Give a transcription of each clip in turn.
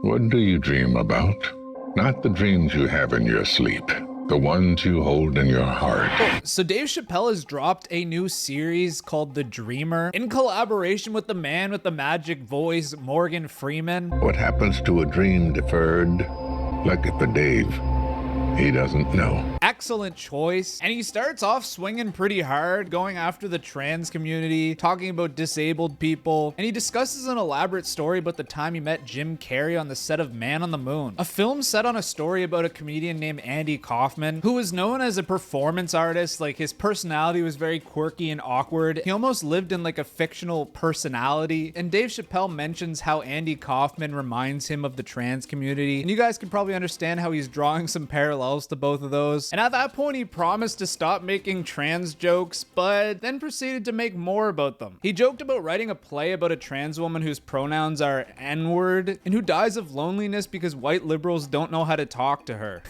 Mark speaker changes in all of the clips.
Speaker 1: What do you dream about? Not the dreams you have in your sleep, the ones you hold in your heart.
Speaker 2: So Dave Chappelle has dropped a new series called The Dreamer in collaboration with the man with the magic voice, Morgan Freeman.
Speaker 1: What happens to a dream deferred? Like it for Dave. He doesn't know.
Speaker 2: Excellent choice. And he starts off swinging pretty hard, going after the trans community, talking about disabled people, and he discusses an elaborate story about the time he met Jim Carrey on the set of Man on the Moon, a film set on a story about a comedian named Andy Kaufman, who was known as a performance artist. Like, his personality was very quirky and awkward. He almost lived in like a fictional personality. And Dave Chappelle mentions how Andy Kaufman reminds him of the trans community. And you guys can probably understand how he's drawing some parallels to both of those. And at that point, he promised to stop making trans jokes, but then proceeded to make more about them. He joked about writing a play about a trans woman whose pronouns are N-word and who dies of loneliness because white liberals don't know how to talk to her.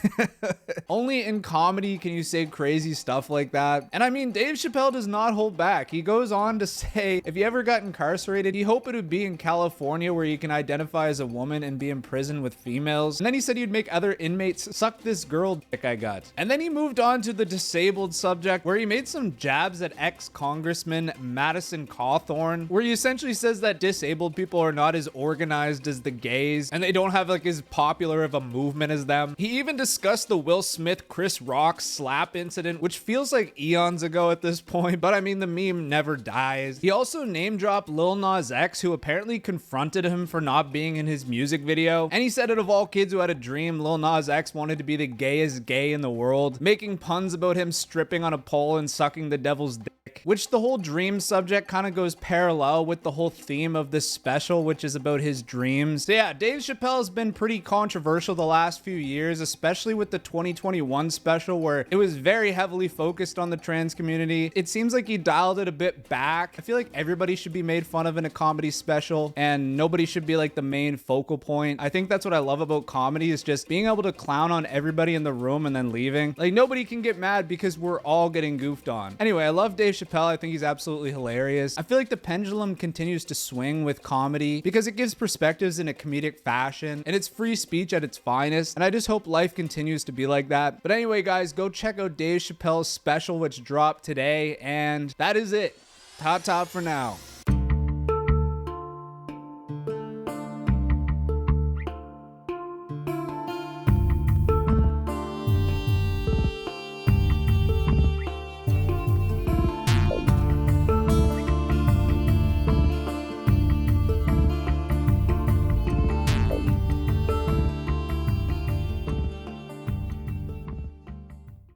Speaker 2: Only in comedy can you say crazy stuff like that. And I mean, Dave Chappelle does not hold back. He goes on to say, if you ever got incarcerated, he hoped it would be in California where you can identify as a woman and be in prison with females. And then he said he'd make other inmates suck this girl dick I got. And then he moved on to the disabled subject, where he made some jabs at ex-congressman Madison Cawthorn, where he essentially says that disabled people are not as organized as the gays and they don't have like as popular of a movement as them. He even discussed the Will Smith Chris Rock slap incident, which feels like eons ago at this point, but I mean, the meme never dies. He also name dropped Lil Na X, who apparently confronted him for not being in his music video, and he said that of all kids who had a dream, Lil Na X wanted to be the gayest gay in the world, making puns about him stripping on a pole and sucking the devil's dick, which the whole dream subject kind of goes parallel with the whole theme of this special, which is about his dreams. So yeah, Dave Chappelle has been pretty controversial the last few years, especially with the 2021 special where it was very heavily focused on the trans community. It seems like he dialed it a bit back. I feel like everybody should be made fun of in a comedy special and nobody should be like the main focal point. I think that's what I love about comedy, is just being able to clown on everybody in the room and then leaving. Like, nobody can get mad because we're all getting goofed on. Anyway, I love Dave Chappelle. I think he's absolutely hilarious. I feel like the pendulum continues to swing with comedy because it gives perspectives in a comedic fashion and it's free speech at its finest. And I just hope life continues to be like that. But anyway, guys, go check out Dave Chappelle's special, which dropped today. And that is it. Ta-ta for now.